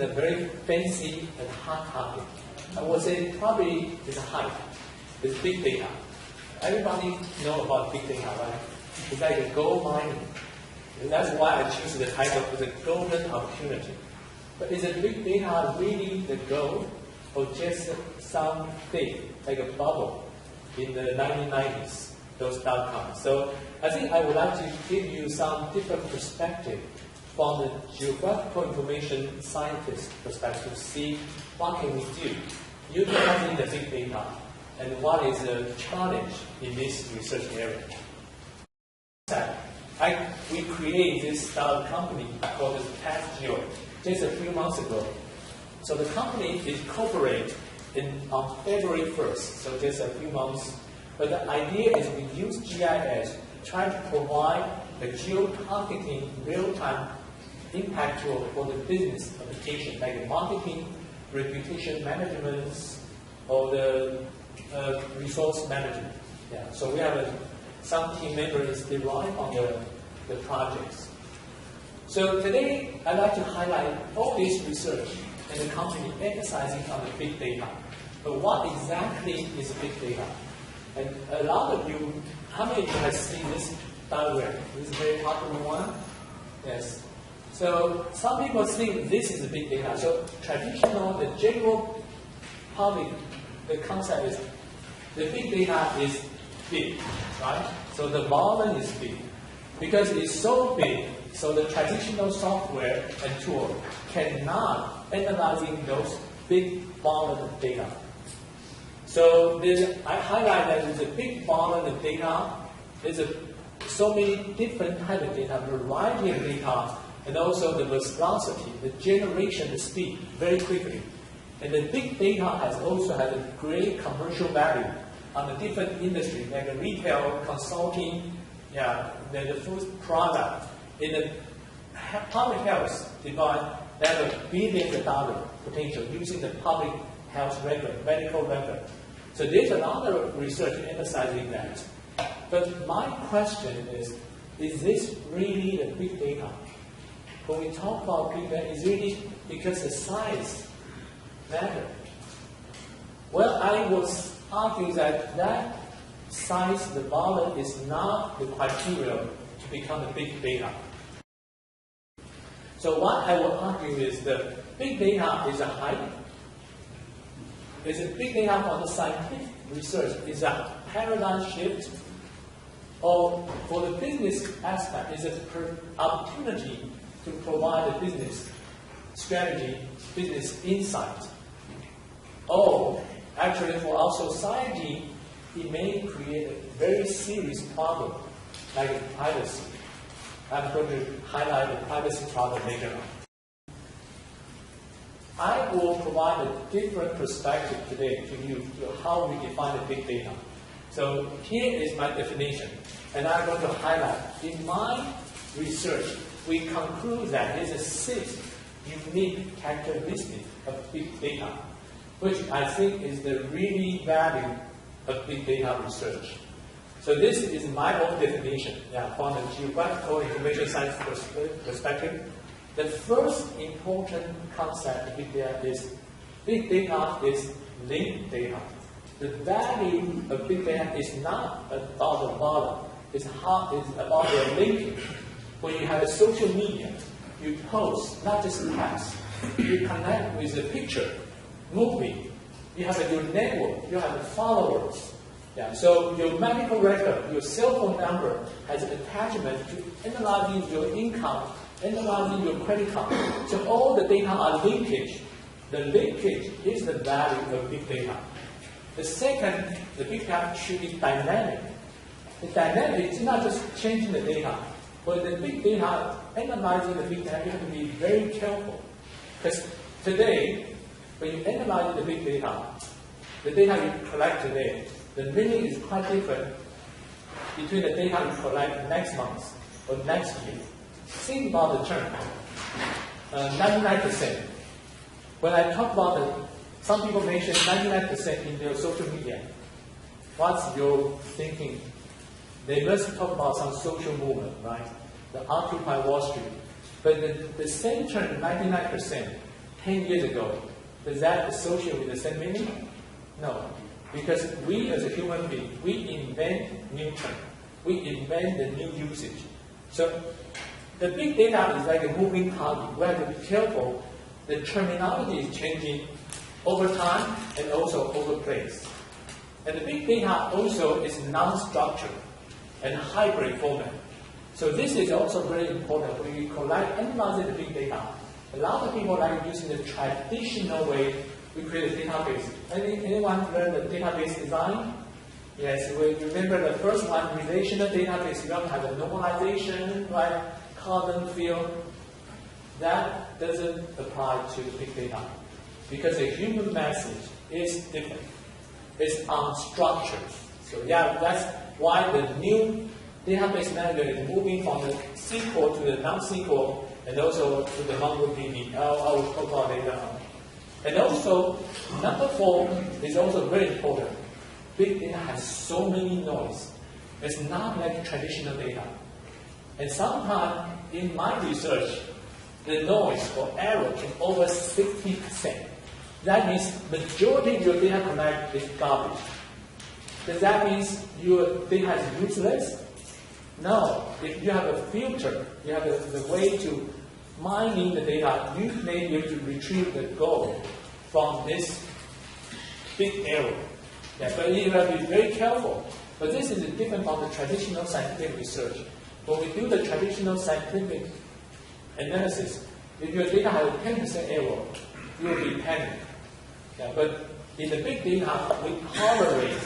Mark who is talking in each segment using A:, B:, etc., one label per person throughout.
A: a very fancy and hot topic. I would say probably it's a hype. It's big data. Everybody know about big data, right? It's like a gold mining. And that's why I choose the title of the golden opportunity. But is the big data really the goal, or just something like a bubble in the 1990s, those .com? So I think I would like to give you some different perspective from the geographical information scientist perspective, see what can we do utilizing the big data, and what is the challenge in this research area. We created this startup company called PathGeo just a few months ago. So the company is incorporated on February 1st, so just a few months. But the idea is we use GIS to try to provide the geo-targeting real-time impact tool for the business application, like marketing, reputation management, or the resource management. Yeah. So we have some team members derived on the projects. So today, I'd like to highlight all this research and the company emphasizing on the big data. But what exactly is big data? And a lot of you, how many of you have seen this diagram? This is a very popular one. Yes. So some people think this is a big data. So traditional, the general public, the concept is the big data is big, right? So the volume is big. Because it's so big, so the traditional software and tool cannot analyzing those big volume of data. So I highlight that there's a big volume of data. There's so many different types of data, variety of data, and also the velocity, the generation, the speed, very quickly. And the big data also has a great commercial value on the different industry, like retail, consulting, the food product. In the public health device, they have billions of dollars potential using the public health record, medical record. So there's a lot of research emphasizing that. But my question is this really the big data? When we talk about big data, is really because the size matters? Well, I would argue that size, the volume, is not the criteria to become a big data. So what I will argue is the big data is a hype. It's a big data on the scientific research is a paradigm shift, or for the business aspect is an opportunity to provide a business strategy, business insight. Or actually for our society, it may create a very serious problem, like privacy. I'm going to highlight the privacy problem later on. I will provide a different perspective today to you to how we define the big data. So here is my definition, and I'm going to highlight. In my research, we conclude that there's a 6 unique characteristics of big data, which I think is the really value of big data research. So this is my own definition from the geographical information science perspective. The first important concept of big data is linked data. The value of big data is not about the volume, it's about the linkage. When you have a social media, you post, not just text, you connect with a picture, movie, you have your network, you have followers. So your medical record, your cell phone number has an attachment to analyzing your income, analyzing your credit card. So all the data are linkage. The linkage is the value of big data. The second, the big data should be dynamic. The dynamic is not just changing the data, but the big data, analyzing the big data, you have to be very careful. Because today, when you analyze the big data, the data you collect today, the meaning is quite different between the data you collect next month or next year. Think about the term, 99%. When I talk about some people mention 99% in their social media. What's your thinking? They must talk about some social movement, right? The Occupy Wall Street. But the same term, 99%, 10 years ago, does that associate with the same meaning? No. Because we as a human being, we invent new terms. We invent the new usage. So the big data is like a moving target. We have to be careful. The terminology is changing over time and also over place. And the big data also is non-structured and hybrid format. So this is also very important when you analyze the big data. A lot of people like using the traditional way we create a database. Anyone learn the database design? Yes, we remember the first one, relational database. You don't have a normalization, right? Column field. That doesn't apply to big data because the human message is different. It's unstructured. So yeah, that's why the new database manager is moving from the SQL to the non-SQL and also to the MongoDB. I will talk about later on. And also, number 4 is also very important. Big data has so many noise. It's not like traditional data. And sometimes in my research, the noise or error is over 60%. That means majority of your data collect is garbage. Does that mean your data is useless? No. If you have a filter, you have the way to mining the data, you may be able to retrieve the gold from this big error. Yeah, but you have to be very careful. But this is different from the traditional scientific research. When we do the traditional scientific analysis, if your data has a 10% error, you will be panicked. Yeah, but in the big data, we tolerate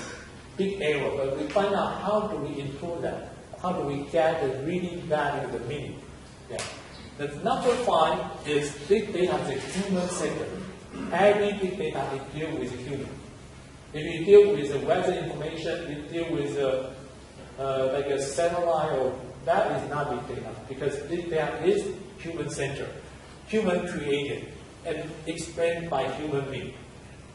A: big error, but we find out how do we improve that? How do we get the really value of the meaning? Yeah. The number 5 is big data is a human sector. Every big data is deal with a human. If you deal with the weather information, you deal with like a satellite, or that is not big data because big data is human-centered, human-created, and explained by human beings.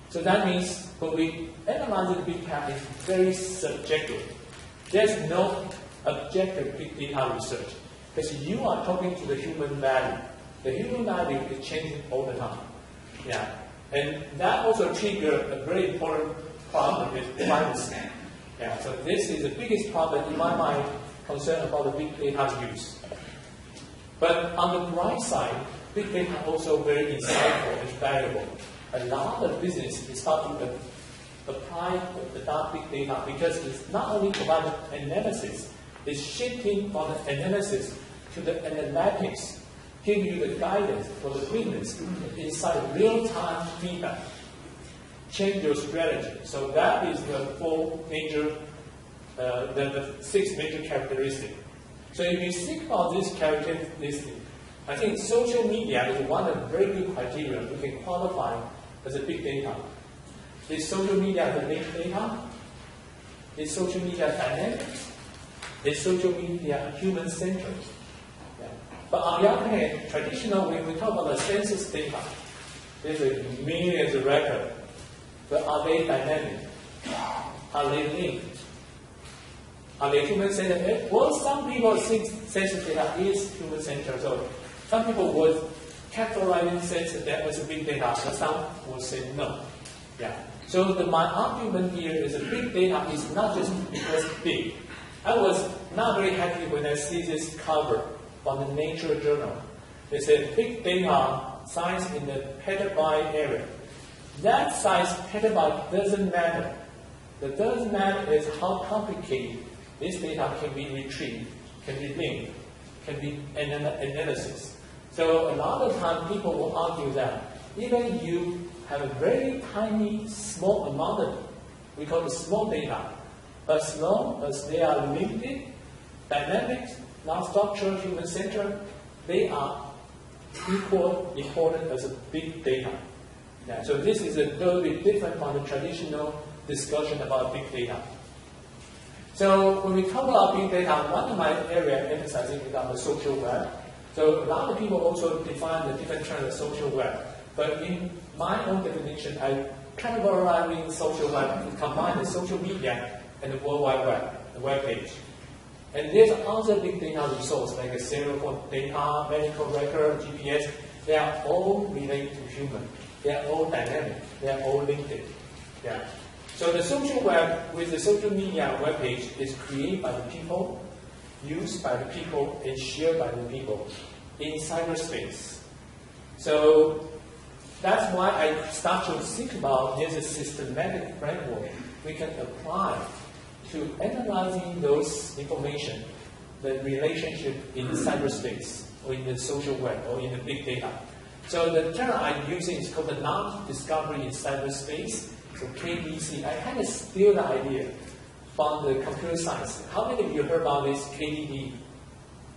A: So that means when we analyze the big data, it's very subjective. There's no objective big data research because you are talking to the human value. The human value is changing all the time. Yeah, and that also triggers a very important problem with privacy. Yeah, so this is the biggest problem in my mind concerned about the big data use. But on the bright side, big data also very insightful and valuable. A lot of business is starting to apply the big data because it's not only providing analysis, it's shifting from the analysis to the analytics, give you the guidance for the business inside real-time feedback, change your strategy. So that is the 4 major, the 6 major characteristics. So if you think about this characteristic, I think social media is one of the very good criteria we can qualify as a big data. Is social media the big data? Is social media dynamic? Is social media human-centered? Yeah. But on the other hand, traditional, when we talk about the census data, there's a millions of records. But are they dynamic? Are they linked? Are they human-centered? Well, some people think census data is human-centered. So some people would categorize census data as a big data, but some would say no. Yeah. So my argument here is that big data is not just because big. I was not very happy when I see this cover from the Nature journal. They said big data size in the petabyte area. That size petabyte doesn't matter. What does matter is how complicated this data can be retrieved, can be linked, can be analysis. So a lot of times people will argue that even you have a very tiny, small amount of, we call it small data, as long as they are limited, dynamic, non-structured, human-centered, they are equal important as a big data. Yeah, so this is a little bit different from the traditional discussion about big data. So when we talk about big data, one of my areas emphasizing is on the social web. So a lot of people also define the different terms of social web. But in my own definition, I categorize social web to combine the social media and the World Wide Web, the web page. And there's other big data resources like a serial phone data, medical record, GPS. They are all related to human. They are all dynamic. They are all linked. Yeah. So the social web with the social media web page is created by the people, used by the people, and shared by the people in cyberspace. So that's why I start to think about there's a systematic framework we can apply to analyzing those information, the relationship in cyberspace, or in the social web, or in the big data. So the term I'm using is called the non-discovery in cyberspace, so KDC. I kind of steal the idea from the computer science. How many of you heard about this KDD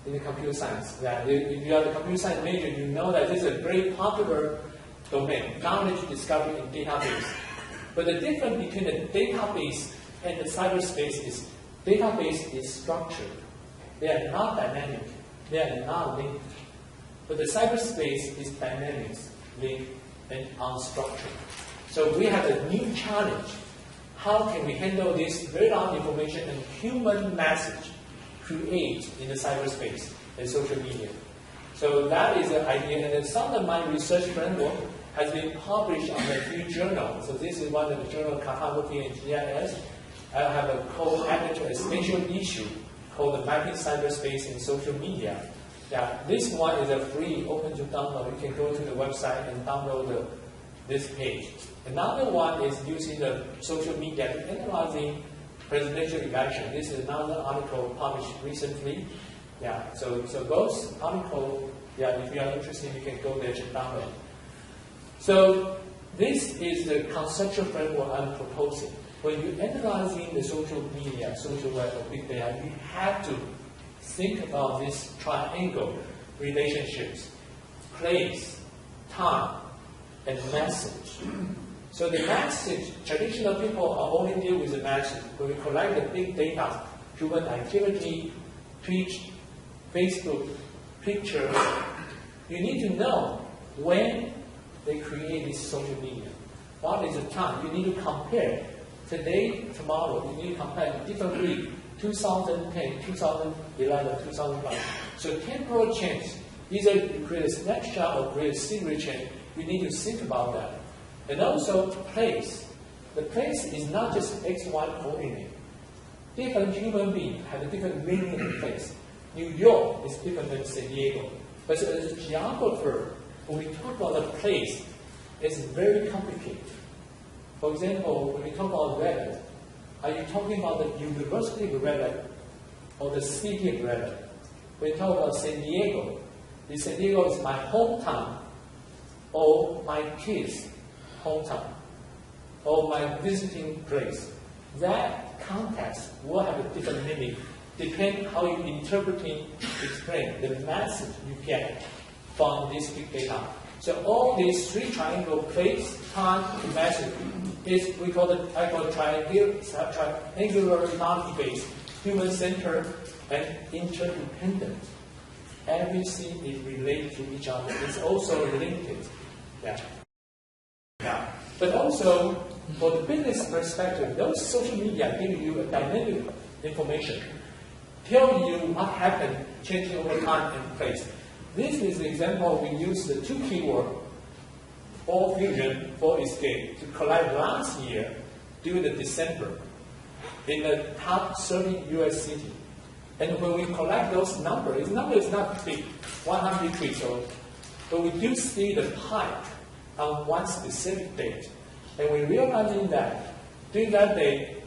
A: in the computer science? Yeah, if you are the computer science major, you know that this is a very popular domain, knowledge discovery in database. But the difference between the database and the cyberspace is database is structured. They are not dynamic. They are not linked. But the cyberspace is dynamic, linked, and unstructured. So we have a new challenge. How can we handle this very long information and human message create in the cyberspace and social media? So that is the idea. And then some of my research framework has been published on a few journals. So this is one of the journals, Cartography and GIS. I have a co-editor, a special issue called the Mapping Cyberspace in Social Media. Yeah, this one is a free, open to download. You can go to the website and download this page. Another one is using the social media to analyzing presidential election. This is another article published recently. Yeah, so both articles, yeah, if you are interested, you can go there to download. So this is the conceptual framework I'm proposing. When you're analyzing the social media, social web, or big data, you have to think about this triangle relationships: place, time, and message. So the message, traditional people are only deal with the message. When we collect the big data, human activity, Twitch, Facebook, pictures, you need to know when they create this social media. What is the time? You need to compare. Today, tomorrow, you need to compare different week, 2010, 2011, 2005. So temporal change, either you create a snapshot or create a series change, you need to think about that. And also place. The place is not just X, Y coordinate. Different human beings have a different meaning of place. New York is different than San Diego. But as a geographer, when we talk about a place, it's very complicated. For example, when we talk about Redlands, are you talking about the University of Redlands or the city of Redlands? When we talk about San Diego, if San Diego is my hometown or my kids' hometown or my visiting place, that context will have a different meaning depending how you interpreting, explain the message you get from this big data. So all these three triangle: place, time, and message is I call it triangular knowledge-based, human-centered, and interdependent. Everything is related to each other. It's also linked. Yeah. But also, for the business perspective, those social media give you a dynamic information, tell you what happened, changing over time and place. This is the example we use the two keywords, for fusion, for escape, to collect last year during the December in the top 30 US city. And when we collect those numbers, the number is not big, 100 tweets, but we do see the pipe on one specific date. And we realizing that during that day,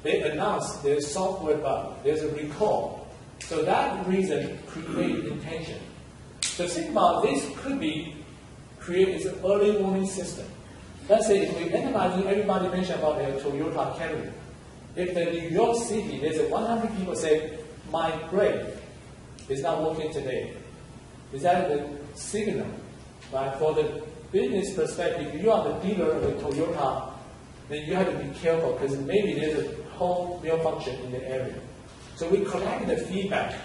A: they announced there's software bug, there's a recall. So that reason created intention. So think about this could be created as an early warning system. Let's say if we analyzing, everybody mentioned about their Toyota Camry. If the New York City, there's 100 people say, my brake is not working today. Is that the signal? Right? For the business perspective, if you are the dealer of the Toyota, then you have to be careful because maybe there's a whole malfunction in the area. So we collect the feedback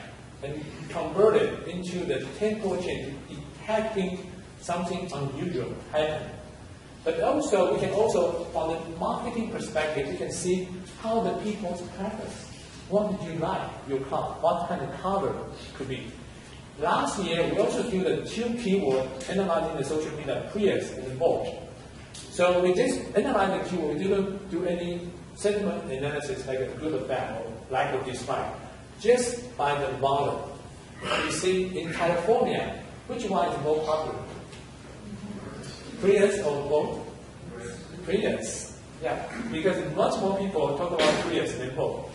A: and convert it into the temporal change, detecting something unusual happen. But also, we can also, from the marketing perspective, we can see how the people's preference. What did you like your car? What kind of color could be? Last year, we also do the 2 keyword analyzing the social media peers and the board. So we just analyze the keyword. We didn't do any sentiment analysis like a good or bad or like or dislike, just by the volume. You see, in California, which one is more popular? Prius or Volt? Prius. Yeah, because much more people talk about Prius than Volt.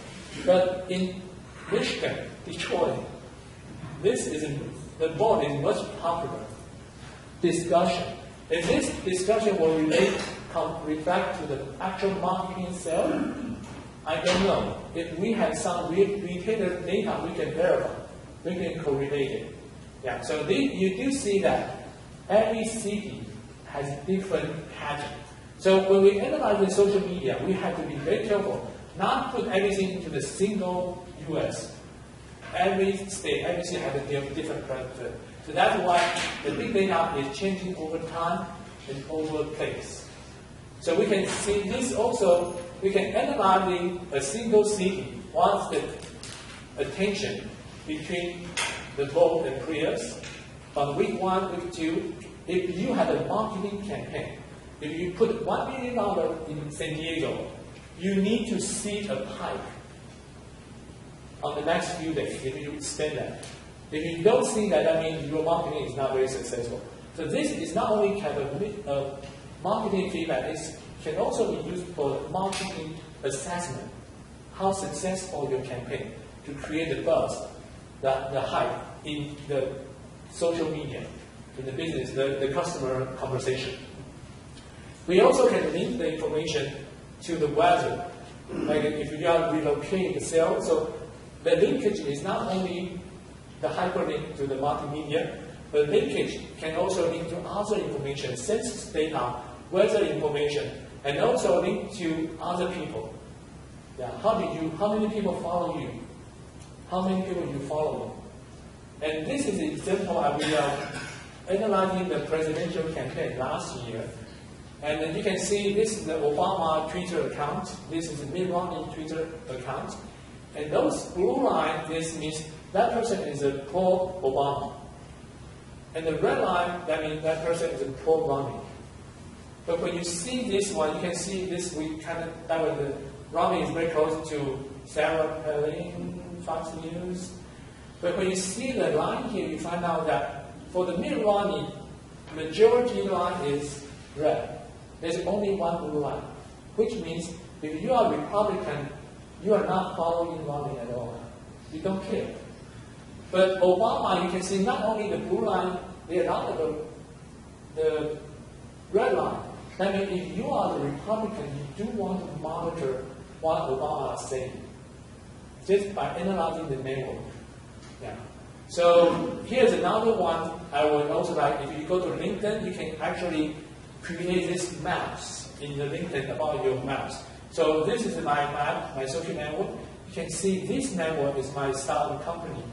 A: But in Michigan, Detroit, the Volt is much popular discussion. And this discussion will reflect to the actual marketing sale. I don't know. If we have some retailer data, we can verify. We can correlate it. Yeah. So you do see that every city has different pattern. So when we analyze the social media, we have to be very careful, not put everything into the single US. Every state, every city has a different character. So that's why the big data is changing over time and over place. So we can see this also, we can analyze a single city, what's the attention between the Volt and Prius on week 1, week 2. If you have a marketing campaign, if you put $1 million in San Diego, you need to see a pike on the next few days if you spend that. If you don't see that, that means your marketing is not very successful. So this is not only kind of marketing feedback, it can also be used for marketing assessment. How successful your campaign to create the buzz, the hype in the social media, in the business, the customer conversation. We also can link the information to the weather. Like if you are relocating the sale, so the linkage is not only the hyperlink to the multimedia, but linkage can also link to other information, census data, weather information, and also link to other people. Yeah, how many people follow you? How many people you follow? And this is an example we are analyzing the presidential campaign last year. And then you can see this is the Obama Twitter account. This is the Mitt Romney Twitter account. And those blue line, this means that person is a pro-Obama. And the red line, that means that person is a pro-Romney. But when you see this one, you can see this, the Romney is very close to Sarah Palin, Fox News. But when you see the line here, you find out that for the Mitt Romney, majority line is red. There's only one blue line, which means if you are Republican, you are not following Romney at all. You don't care. But Obama, you can see not only the blue line, there are the red line. That means if you are the Republican, you do want to monitor what Obama is saying, just by analyzing the network. Yeah. So here's another one I would also like. If you go to LinkedIn, you can actually create these maps in the LinkedIn about your maps. So this is my map, my social network. You can see this network is my startup company,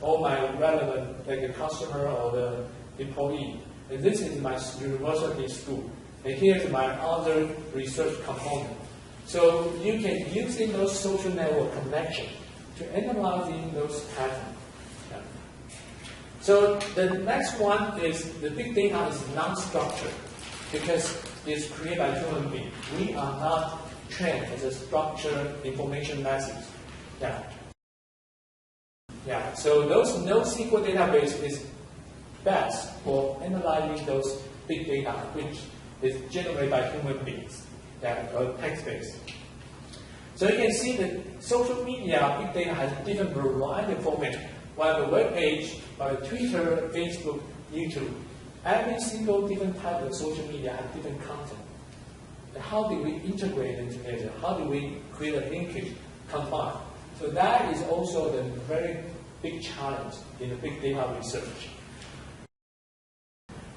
A: or my relevant, like the customer or the employee. And this is my university school. And here's my other research component. So you can use in those social network connections to analyzing those patterns. Yeah. So the next one is the big data is non-structured because it's created by human beings. We are not trained as a structured information message. Yeah. Yeah. So those NoSQL database is best for analyzing those big data, which is generated by human beings. Yeah, or text-based. So you can see that social media, big data has different variety of formats. While the web page, while Twitter, Facebook, YouTube, every single different type of social media has different content. And how do we integrate them together? How do we create a linkage, combine? So that is also the very big challenge in the big data research.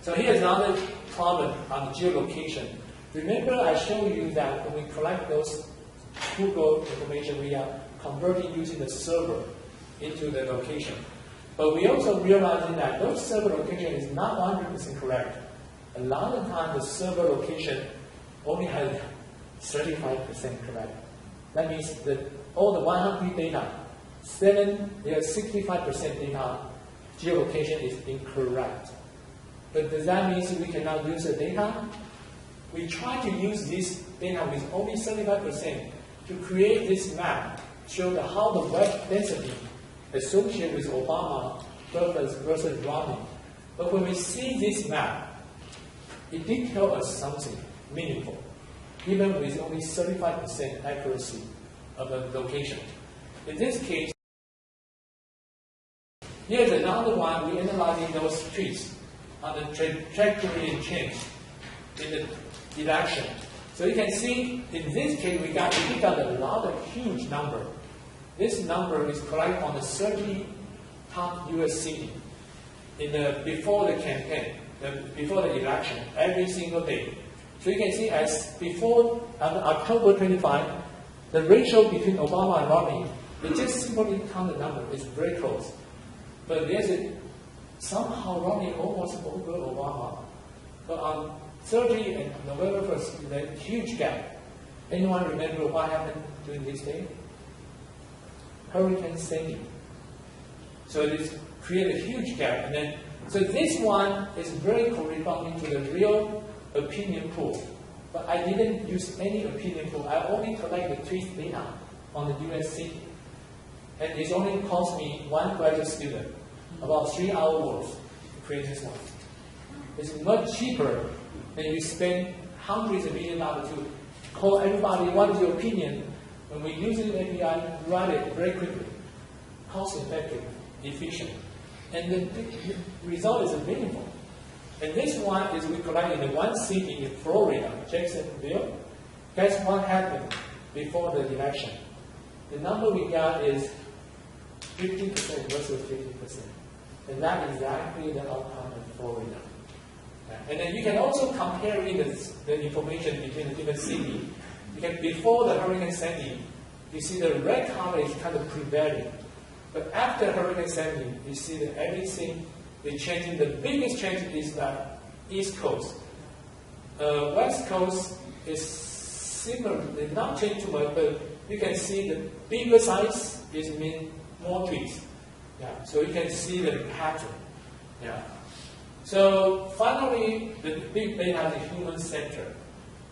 A: So here's another problem on geolocation. Remember I showed you that when we collect those Google information, we are converting using the server into the location. But we also realizing that those server location is not 100% correct. A lot of times the server location only has 35% correct. That means that all the 100 data, 65% data geolocation is incorrect. But does that mean we cannot use the data? We try to use this data with only 75% to create this map, show how the web density associated with Obama versus Romney. But when we see this map, it did tell us something meaningful, even with only 35% accuracy of the location. In this case, here's another one. We're analyzing those trees on the trajectory and change in the election. So you can see in this case we got a lot of huge number. This number is collected on the 30 top U.S. cities before the campaign, before the election, every single day. So you can see as before on October 25, the ratio between Obama and Romney, they just simply count the number. It's very close. But somehow Romney almost over Obama. But on 30 and November 1st, there's a huge gap. Anyone remember what happened during this day? Hurricane Sandy. So it created a huge gap. And then, so this one is very corresponding to the real opinion pool. But I didn't use any opinion pool. I only collected tweet data on the US city. And it only cost me one graduate student about 3 hours to create this one. It's much cheaper than you spend hundreds of millions of dollars to call everybody, what is your opinion? When we use the API, write it very quickly, cost-effective, efficient. And the result is meaningful. And this one is we collected in one city in Florida, Jacksonville. Guess what happened before the election? The number we got is 50% versus 50%. And that is exactly the outcome in Florida. And then you can also compare the information between the different cities. Because before the Hurricane Sandy, you see the red color is kind of prevailing. But after Hurricane Sandy, you see that everything is changing. The biggest change is that East Coast. West Coast is similar, it not changed too much, but you can see the bigger size is mean more trees. Yeah, so you can see the pattern. Yeah. So finally, the big data is human-centered,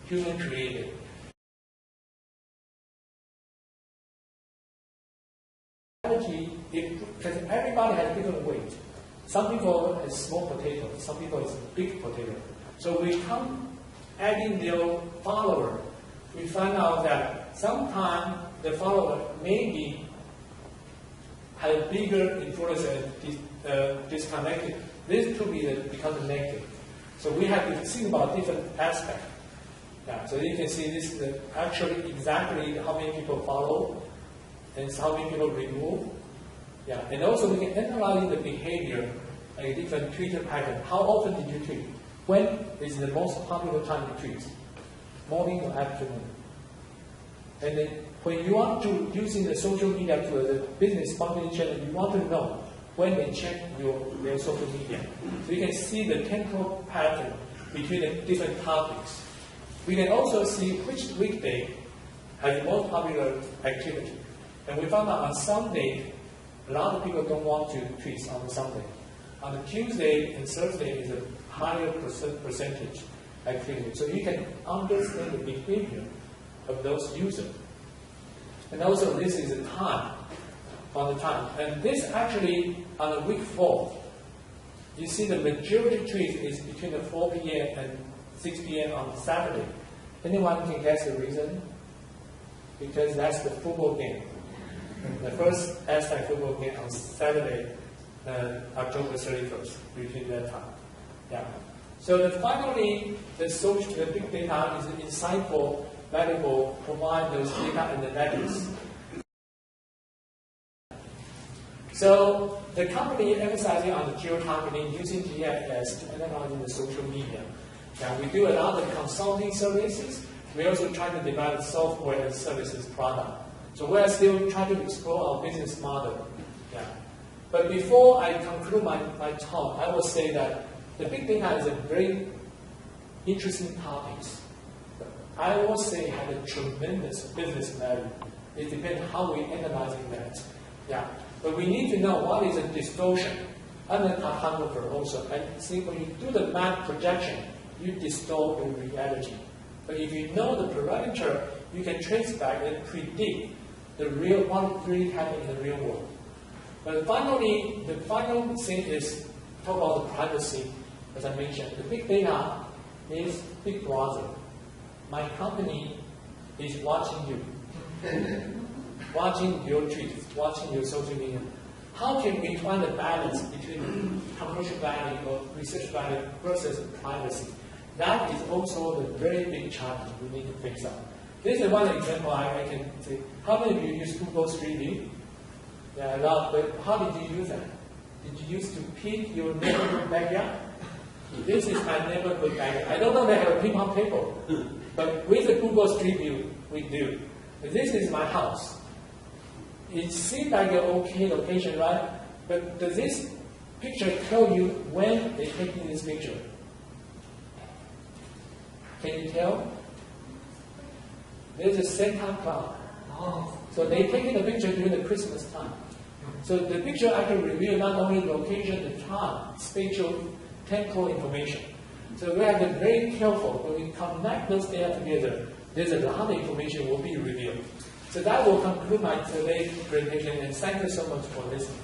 A: human-created. Because everybody has different weight. Some people have small potato, some people have big potato. So we come adding their follower. We find out that sometimes the follower maybe have a bigger influence and disconnected. This could become negative. So we have to think about different aspects. Yeah, so you can see this is actually exactly how many people follow and how many people remove. Yeah, and also we can analyze the behavior, like different Twitter pattern. How often did you tweet? When is the most popular time to tweet? Morning or afternoon? And then when you are using the social media to the business marketing channel, you want to know when they check their social media. So you can see the temporal pattern between the different topics. We can also see which weekday has the most popular activity. And we found out on Sunday, a lot of people don't want to tweet on Sunday. On the Tuesday and Thursday is a higher percentage activity. So you can understand the behavior of those users. And also this is the time, on the time. And this actually, on the week 4, you see the majority tweet is between the 4 p.m. and 6 p.m. on Saturday. Anyone can guess the reason? Because that's the football game. The first Aztec football game on Saturday, October 31st, between that time. Yeah. So finally, the big data is insightful, valuable, provide those data analytics. So the company emphasizing on the geo-targeting using GIS to analyze the social media. Now we do a lot of consulting services. We also try to develop software and services product. So we are still trying to explore our business model. Yeah. But before I conclude my talk, I will say that the big data is a very interesting topic. I will say it has a tremendous business value. It depends how we analyze that. Yeah. But we need to know what is a distortion. and the cartographer also. I think when you do the map projection, you distort the reality. But if you know the parameter, you can trace back and predict the real what really happened in the real world. But finally, the final thing is talk about the privacy. As I mentioned, the big data is Big Brother. My company is watching you, watching your tweets, watching your social media. How can we find a balance between commercial value or research value versus privacy? That is also the very big challenge we need to fix out. This is one example I can say. How many of you use Google Street View? Yeah, a lot, but how did you use that? Did you use to pick your neighborhood backyard? This is my neighborhood backyard. I don't know they have a ping pong table, but with the Google Street View, we do. This is my house. It seems like an okay location, right? But does this picture tell you when they're taking this picture? Can you tell? There's a Santa cloud. So they're taking the picture during the Christmas time. So the picture I can reveal not only location, the time, spatial, temporal information. So we have to be very careful when we connect those data together. There's a lot of information will be revealed. So that will conclude my today's presentation, and thank you so much for listening.